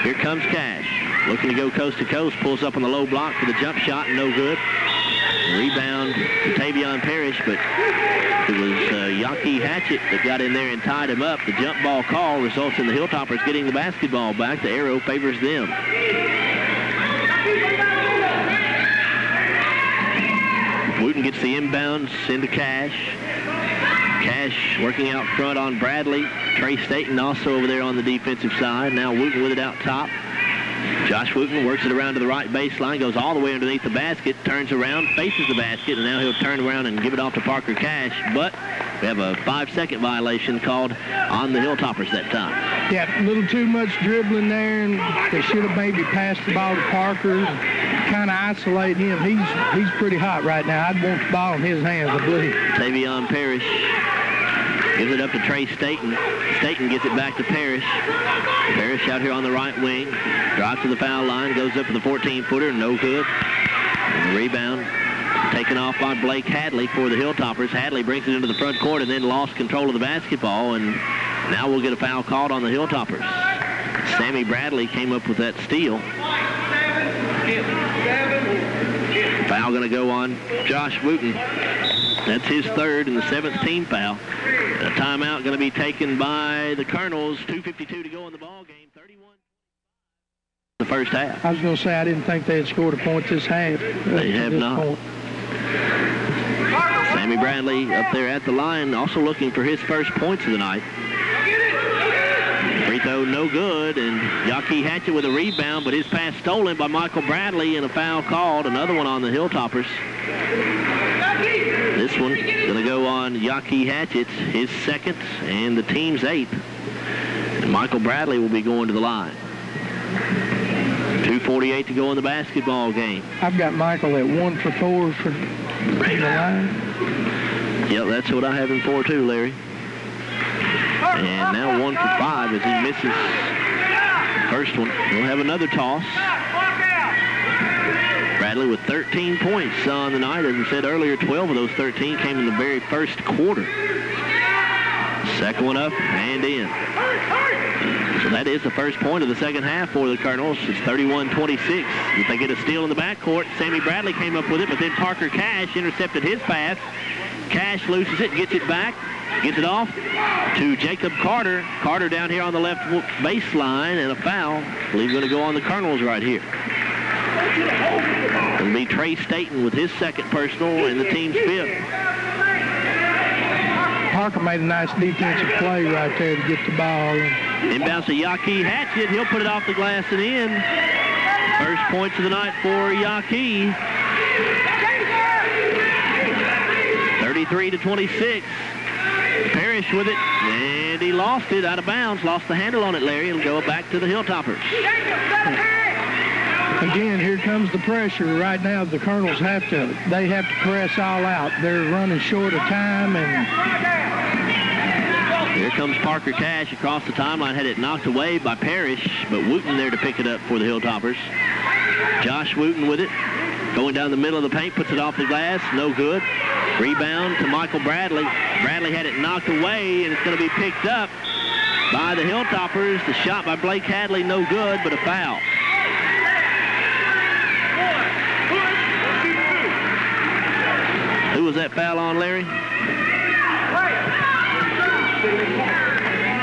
Here comes Cash. Looking to go coast to coast, pulls up on the low block for the jump shot, no good. Rebound to Tavion Parrish, but it was Yaki Hatchett that got in there and tied him up. The jump ball call results in the Hilltoppers getting the basketball back. The arrow favors them. Wooten gets the inbounds into Cash. Cash working out front on Bradley. Trey Staten also over there on the defensive side. Now Wooten with it out top. Josh Wooten works it around to the right baseline, goes all the way underneath the basket, turns around, faces the basket, and now he'll turn around and give it off to Parker Cash. But we have a 5-second violation called on the Hilltoppers that time. Yeah, a little too much dribbling there, and they should have maybe passed the ball to Parker and kind of isolate him. He's pretty hot right now. I'd want the ball in his hands, I believe. Tavion Parrish gives it up to Trey Staten. Staten gets it back to Parrish. Parrish out here on the right wing. Drives to the foul line. Goes up for the 14-footer. No good. And the rebound taken off by Blake Hadley for the Hilltoppers. Hadley brings it into the front court and then lost control of the basketball. And now we'll get a foul called on the Hilltoppers. Sammy Bradley came up with that steal. Foul going to go on Josh Wooten. That's his third and the 7th team foul. A timeout going to be taken by the Colonels. 2:52 to go in the ball game. 31 the first half. I was going to say I didn't think they had scored a point this half. They have not. Point. Sammy Bradley up there at the line, also looking for his first points of the night. Free throw no good, and Yaki Hatchett with a rebound, but his pass stolen by Michael Bradley and a foul called. Another one on the Hilltoppers. This one going to go on Yaki Hatchett, his second and the team's 8th. And Michael Bradley will be going to the line. 2:48 to go in the basketball game. I've got Michael at 1 for 4 for the line. Yep, that's what I have him for too, Larry. And now 1 for 5 as he misses the first one. We'll have another toss. Bradley with 13 points on the night. As we said earlier, 12 of those 13 came in the very first quarter. Second one up and in. So that is the first point of the second half for the Colonels. It's 31-26. If they get a steal in the backcourt, Sammy Bradley came up with it, but then Parker Cash intercepted his pass. Cash loses it, gets it back, gets it off to Jacob Carter. Carter down here on the left baseline, and a foul. I believe going to go on the Colonels right here. It'll be Trey Staten with his second personal and the team's 5th. Parker made a nice defensive play right there to get the ball. Inbounds to Yaki Hatchett. He'll put it off the glass and in. First points of the night for Yaki. 33-26. Parrish with it, and he lost it out of bounds. Lost the handle on it, Larry. It'll go back to the Hilltoppers. Again, here comes the pressure. Right now, the Colonels have to press all out. They're running short of time, and here comes Parker Cash across the timeline. Had it knocked away by Parrish, but Wooten there to pick it up for the Hilltoppers. Josh Wooten with it, going down the middle of the paint, puts it off the glass, no good. Rebound to Michael Bradley. Bradley had it knocked away, and it's going to be picked up by the Hilltoppers. The shot by Blake Hadley, no good, but a foul. Who was that foul on, Larry?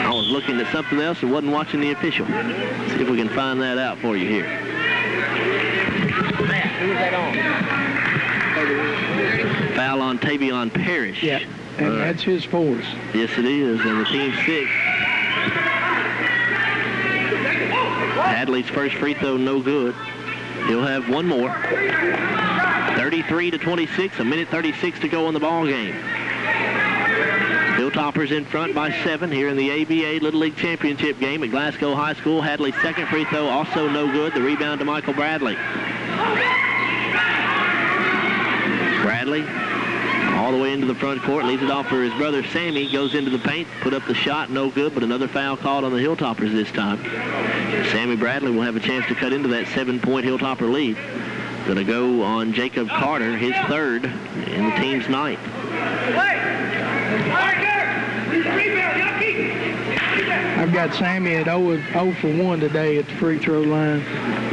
I was looking looking at something else and wasn't watching the official. See if we can find that out for you here. Who was that on? Foul on Tavion Parrish. Yeah, and that's his fourth. Yes, it is, and the team's sixth. Hadley's first free throw, no good. He'll have one more. 33-26, a minute 36 to go in the ball game. Hilltoppers in front by 7 here in the ABA Little League Championship game at Glasgow High School. Hadley's second free throw, also no good. The rebound to Michael Bradley. Bradley all the way into the front court, leaves it off for his brother Sammy, goes into the paint, put up the shot, no good, but another foul called on the Hilltoppers this time. Sammy Bradley will have a chance to cut into that 7-point Hilltopper lead. Going to go on Jacob Carter, his third in the team's ninth. I've got Sammy at 0 for 1 today at the free throw line.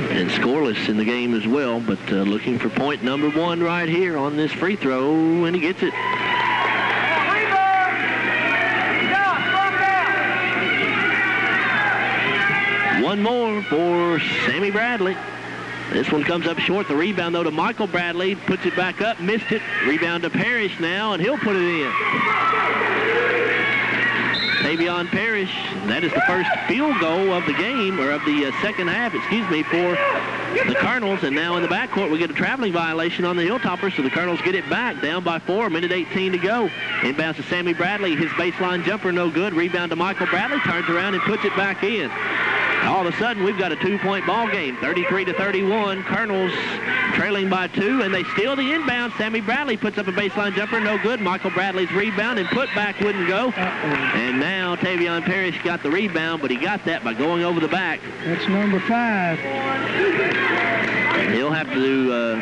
And scoreless in the game as well, but looking for point number 1 right here on this free throw, and he gets it. One more for Sammy Bradley. This one comes up short. The rebound, though, to Michael Bradley. Puts it back up, missed it. Rebound to Parrish now, and he'll put it in. Tavion Parrish, that is the first field goal of the game, or of the second half, for the Colonels. And now in the backcourt, we get a traveling violation on the Hilltoppers, so the Colonels get it back, down by 4, minute 18 to go. Inbounds to Sammy Bradley. His baseline jumper, no good. Rebound to Michael Bradley, turns around and puts it back in. All of a sudden, we've got a 2-point ball game, 33-31. Colonels trailing by 2, and they steal the inbound. Sammy Bradley puts up a baseline jumper, no good. Michael Bradley's rebound and putback wouldn't go. And now Tavion Parrish got the rebound, but he got that by going over the back. That's number 5. And he'll have to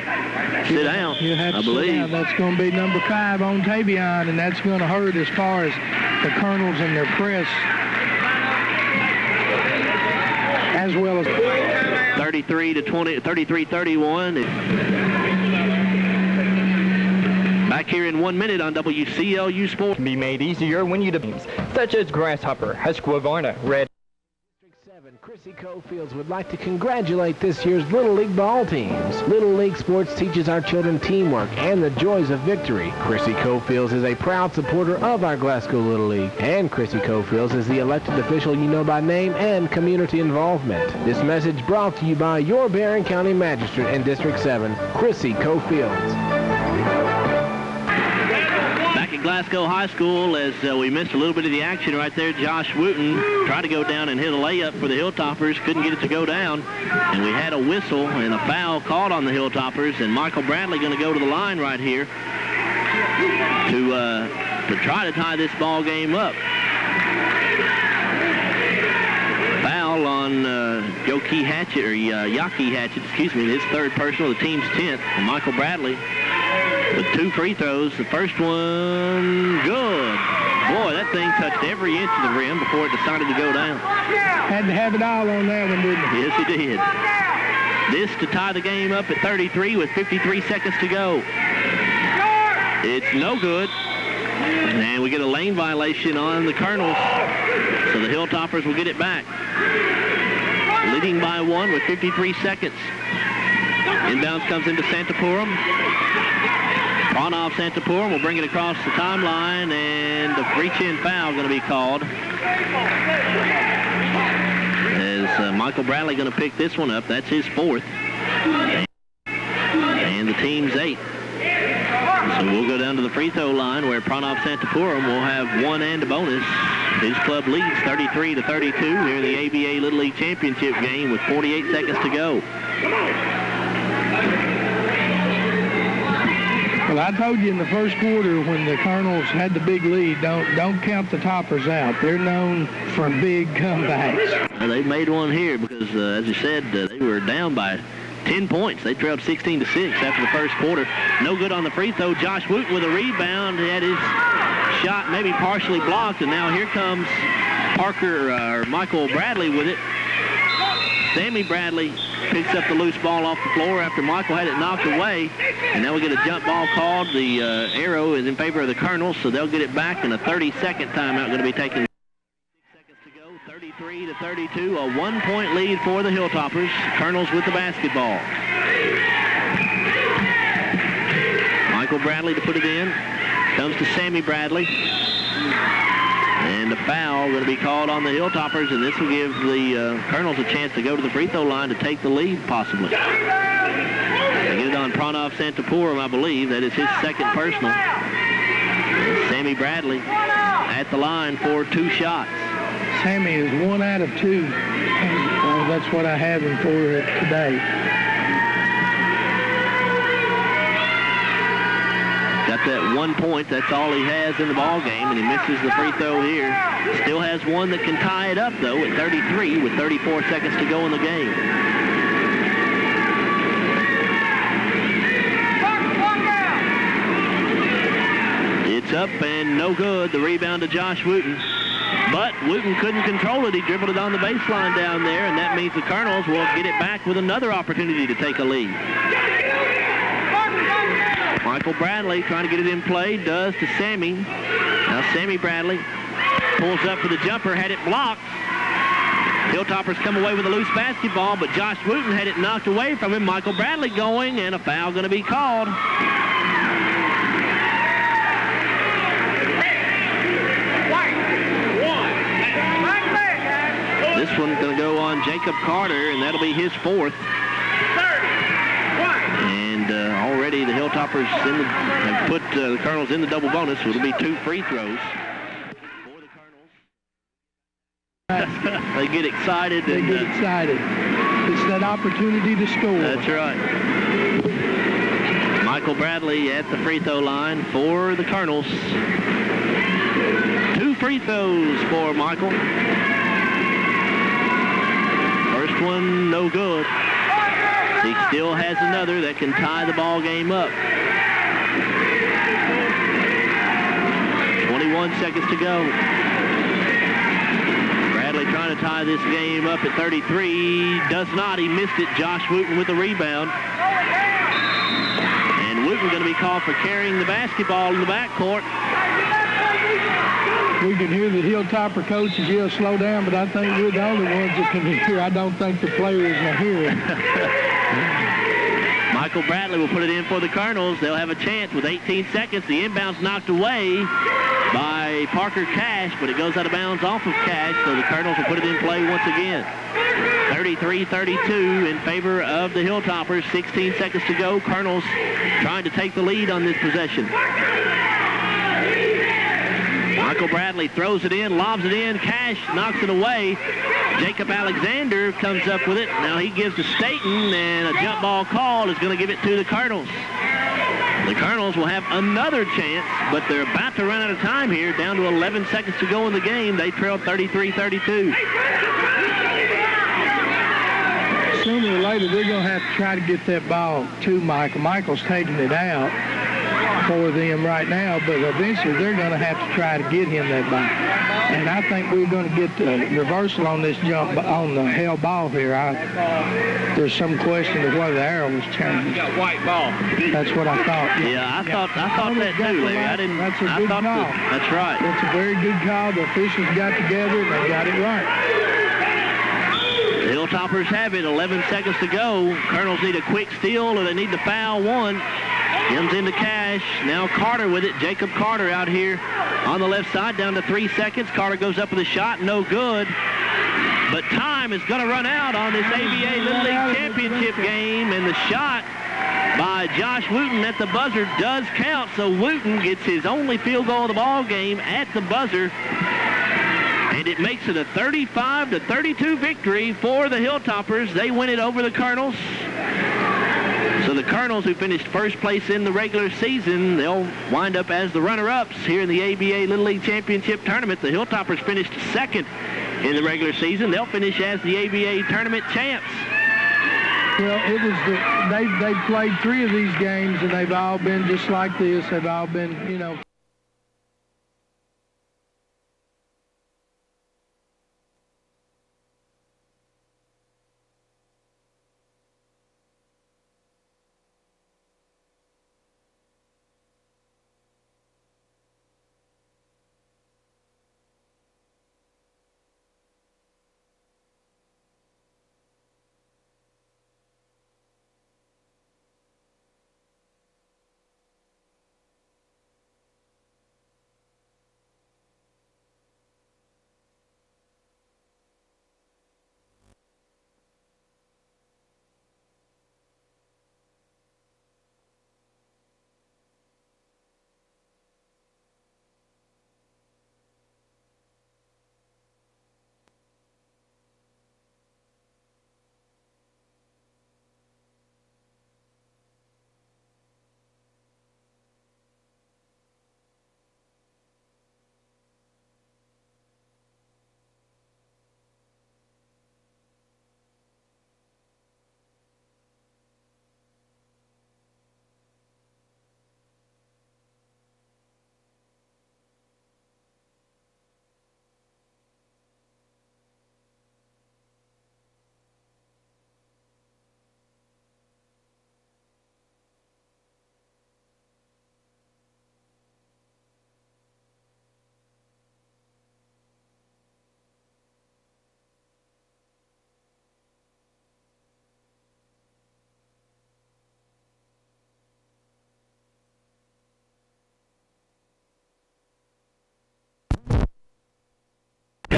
sit down, I believe. That's going to be number 5 on Tavion, and that's going to hurt as far as the Colonels and their press, as well as 33-31. Back here in 1 minute on WCLU Sports. Can be made easier when you teams such as Grasshopper, Husqvarna, Red. District 7, Chrissy Cofields would like to congratulate this year's Little League ball teams. Little League sports teaches our children teamwork and the joys of victory. Chrissy Cofields is a proud supporter of our Glasgow Little League, and Chrissy Cofields is the elected official you know by name and community involvement. This message brought to you by your Barron County Magistrate in District 7, Chrissy Cofields. Back at Glasgow High School, as we missed a little bit of the action right there, Josh Wooten tried to go down and hit a layup for the Hilltoppers, couldn't get it to go down, and we had a whistle and a foul called on the Hilltoppers, and Michael Bradley going to go to the line right here to try to tie this ball game up. Foul on Yaki Hatchett, his third personal, the team's 10th, and Michael Bradley with 2 free throws. The first one, good. Boy, that thing touched every inch of the rim before it decided to go down. had to have it all on that one, didn't he? Yes, he did. This to tie the game up at 33 with 53 seconds to go. It's no good. And we get a lane violation on the Colonels, so the Hilltoppers will get it back. Leading by 1 with 53 seconds. Inbounds comes into Santapuram. Pranav Santapuram will bring it across the timeline, and the reach-in foul going to be called. As Michael Bradley going to pick this one up. That's his 4th. And the team's 8th. So we'll go down to the free throw line where Pranav Santapuram will have 1 and a bonus. His club leads 33-32 here in the ABA Little League Championship game with 48 seconds to go. Well, I told you in the first quarter when the Colonels had the big lead, don't count the Toppers out. They're known for big comebacks. Well, they made one here because, as you said, they were down by 10 points. They trailed 16-6 after the first quarter. No good on the free throw. Josh Wooten with a rebound. He had his shot maybe partially blocked, and now here comes Michael Bradley with it. Sammy Bradley picks up the loose ball off the floor after Michael had it knocked away. And now we get a jump ball called. The arrow is in favor of the Colonels, so they'll get it back, and a 30-second timeout going to be taken. 36 seconds to go, 33-32, a 1-point lead for the Hilltoppers. Colonels with the basketball. Michael Bradley to put it in. Comes to Sammy Bradley. And a foul going to be called on the Hilltoppers, and this will give the Colonels a chance to go to the free throw line to take the lead, possibly. They get it on Pranav Santapuram, I believe. That is his second personal. And Sammy Bradley at the line for 2 shots. Sammy is 1 out of 2. That's what I have him for today. Got that 1 point. That's all he has in the ball game, and he misses the free throw here. Still has one that can tie it up, though, at 33 with 34 seconds to go in the game. It's up and no good. The rebound to Josh Wooten. But Wooten couldn't control it. He dribbled it on the baseline down there, and that means the Colonels will get it back with another opportunity to take a lead. Michael Bradley trying to get it in play, does to Sammy. Now Sammy Bradley pulls up for the jumper, had it blocked. Hilltoppers come away with a loose basketball, but Josh Wooten had it knocked away from him. Michael Bradley going, and a foul going to be called. This one's going to go on Jacob Carter, and that'll be his 4th. And already the Hilltoppers have put the Colonels in the double bonus, so it'll be 2 free throws for the Colonels. They get excited. They get excited. It's that opportunity to score. That's right. Michael Bradley at the free throw line for the Colonels. 2 free throws for Michael. First one, no good. He still has another that can tie the ball game up. 21 seconds to go. Bradley trying to tie this game up at 33. Does not. He missed it. Josh Wooten with the rebound. And Wooten going to be called for carrying the basketball in the backcourt. We can hear the Hilltopper coaches yell, slow down, but I think we're the only ones that can hear. I don't think the players are hearing. Michael Bradley will put it in for the Colonels. They'll have a chance with 18 seconds. The inbound's knocked away by Parker Cash, but it goes out of bounds off of Cash, so the Colonels will put it in play once again. 33-32 in favor of the Hilltoppers. 16 seconds to go. Colonels trying to take the lead on this possession. Michael Bradley throws it in, lobs it in. Cash knocks it away. Jacob Alexander comes up with it. Now he gives to Staten, and a jump ball call is going to give it to the Colonels. The Colonels will have another chance, but they're about to run out of time here. Down to 11 seconds to go in the game. They trail 33-32. Sooner or later, they're going to have to try to get that ball to Michael. Michael's taking it out for them right now, but eventually they're going to have to try to get him that ball. And I think we're going to get the reversal on this jump on the hell ball here. There's some question of whether the arrow was changed. White ball. That's what I thought. Yeah, I thought that too, Larry. I didn't. That's a good call. That's right. That's a very good call. The officials got together and they got it right. The Hilltoppers have it. 11 seconds to go. Colonels need a quick steal, or they need to foul one. Comes into Cash. Now Carter with it. Jacob Carter out here on the left side, down to 3 seconds. Carter goes up with a shot. No good. But time is going to run out on this ABA Little League Championship game, and the shot by Josh Wooten at the buzzer does count. So Wooten gets his only field goal of the ball game at the buzzer, and it makes it a 35-32 victory for the Hilltoppers. They win it over the Colonels. So the Colonels, who finished first place in the regular season, they'll wind up as the runner-ups here in the ABA Little League Championship Tournament. The Hilltoppers finished second in the regular season. They'll finish as the ABA Tournament champs. Well, it was they've played 3 of these games, and they've all been just like this. They've all been,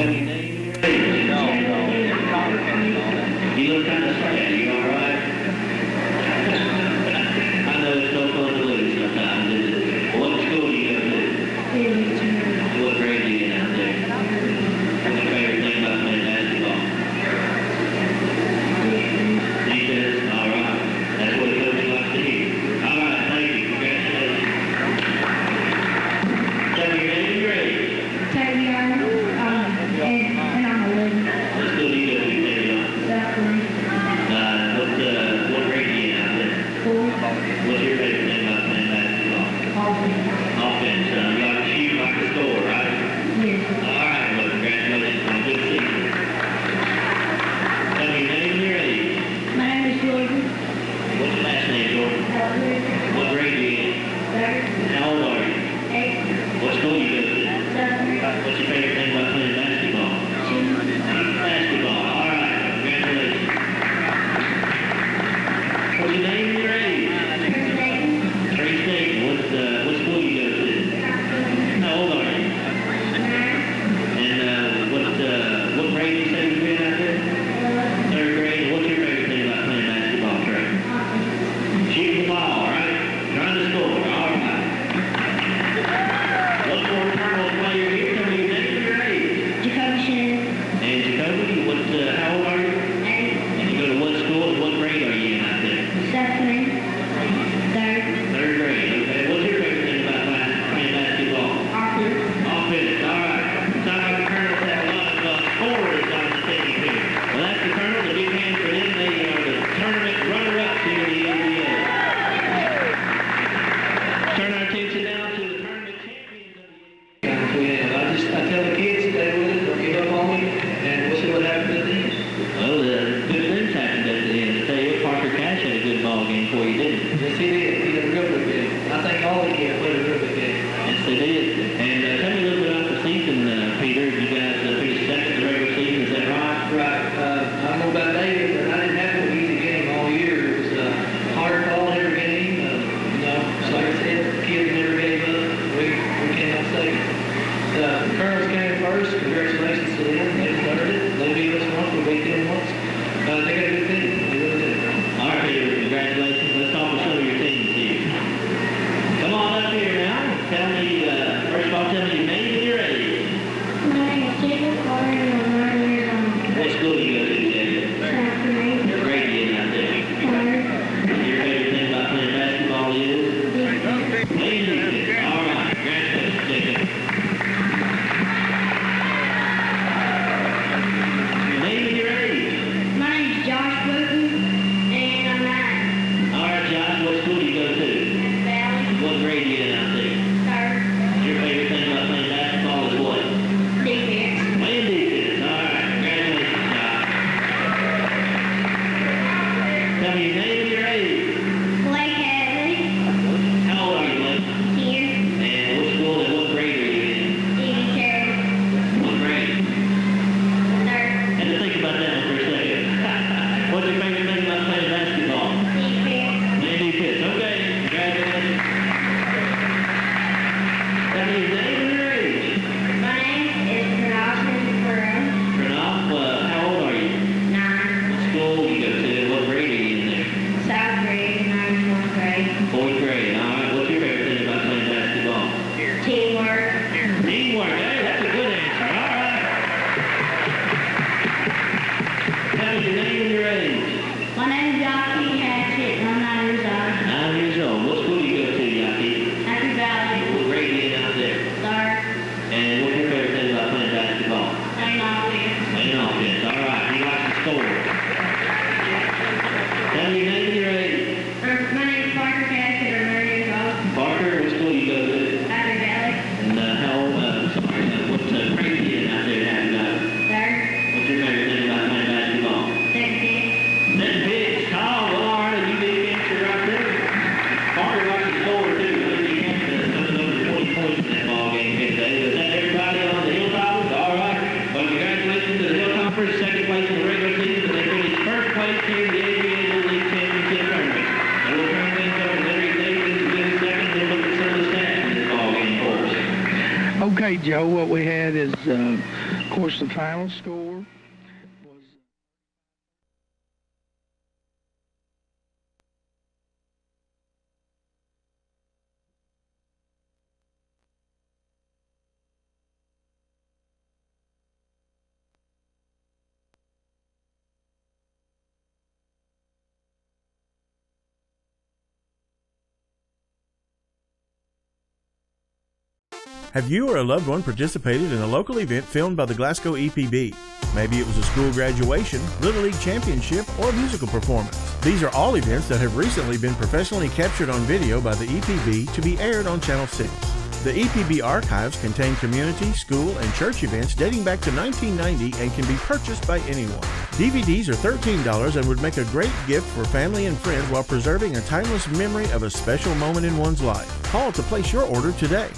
Tell me your name and your age. You look kind of sad. You all right? I know it's so fun to lose sometimes, isn't it? What school do you go to? What grade do you get out there? What's your favorite thing about playing basketball? Defense? All right. That's what a coach likes to hear. All right, thank you. Congratulations. Tell me your name and your age. Tavion, and I'm 11. What school do you go to, Tavion? What grade do you get out there? What's your favorite thing about playing basketball? Offense. You like to shoot, like to score, right? Yes. All right, well, congratulations on a good season. Tell me your name and your age. My name is Jordan. What's your last name, Jordan? What grade do you get? How old are you? 8. What school you go to? 7. What's your favorite thing about playing basketball? Basketball. All right, congratulations. What's your name and your age? Trey State. What school you go to? How old are you? 9. And what grade do you say you're in out there? 3rd grade. And what's your favorite thing about playing basketball, Trey? Shooting the ball, right? Trying to score. All right. What former Colonel player here? Tell me your name and your age. Jacoby Shannon. And Jacoby, how old are you? 8. And you go to what school and what grade are you in out there? 7. 3rd. 3rd grade. Okay. What's your favorite thing about playing basketball? Offense. Offense. All right. Sounds like the Colonels have a lot of scorers on the team here. Well, that's the Colonels. A big hand for them. They are the tournament runner-ups here in the NBA. Turn our attention now to the tournament champions of the NBA. I tell the kids, stay with it, don't give up on me, and we'll see what happens at the end. Well, good things happened at the end. I tell you what, Parker Cash had a good ball game for you, didn't he? Yes, he did. He did a real good game. I think all the kids played a real good game. Yes, they did. And tell me a little bit about the season, Peter. You guys finished second in the regular season, is that right? Right. I don't know about David, but I didn't have an easy game all year. It was hard fought every game. So like I said, the kids never gave up. We cannot say it. The Colonels came first. Congratulations to them. They deserved it. They beat us once. We beat them once. They got a good team. They really did. All right, Peter, congratulations. Let's talk with some of your teams here. Come on up here now. Tell me, first of all, tell me your name and your age. My name is Jacob Carter, and I'm 9 years old. What school do you go to, Jacob? 7. What grade are you in out there? 3rd. Your favorite thing about playing basketball is? Playing defense. All right, congratulations, Jacob. Your name and your age. My name is Josh Wooten, and I'm 9. All right, Josh, what school do you go to? Valley. What grade are you in out there? 3rd. Your favorite thing about playing basketball is what? Defense. Playing defense. All right, congratulations, Josh. Tell me your name and your age. Blake Hadley. How old are you, Blake? 10. And what school and what grade are you in? Eddie Carroll. What grade? 3rd. Had to think about that one for a second. What's your favorite thing about playing basketball? Defense. Playing defense. Okay, congratulations. Tell me your name and your age. My name is Pranav Pearl. Pranav, how old are you? 9. What school do you go to? What grade are you in there? 7th grade, and I'm in 4th grade. 4th grade. All right. What's your favorite thing about playing basketball? Teamwork. Teamwork. Hey, that's a good answer. All right. Tell me your name and your age. My name is Yaki Hatchett, and I'm 9 years old. 9 years old. What school do you go to, Yaki? Happy Valley. What grade are you in out there? 3rd. And what's your favorite thing about playing basketball? Playing offense. Playing offense. All right. He likes to score. Tell me your name and your age. My name is Parker Hatchett, I'm 9 years old. Parker, what school do you go to? Happy Valley. And how old, what's grade are you in out there, Happy Valley? 3rd. What's your favorite thing about playing basketball? 2nd. That pitch. Oh, well, all right. You did answer right there. Parker likes to score, too. I think he had something over 20 points in that ball game today. Is that everybody on the Hilltoppers? All right. Well, congratulations to the Hilltoppers. Second place in the regular season, but they finished first place here in the ABA Little League Championship Tournament. And we'll turn things over to Larry Davis in just a second to look at some of the stats in this ball game for us. Okay, Joe, what we had is course, the final score was... Have you or a loved one participated in a local event filmed by the Glasgow EPB? Maybe it was a school graduation, Little League championship, or a musical performance. These are all events that have recently been professionally captured on video by the EPB to be aired on Channel 6. The EPB archives contain community, school, and church events dating back to 1990 and can be purchased by anyone. DVDs are $13 and would make a great gift for family and friends while preserving a timeless memory of a special moment in one's life. Call to place your order today.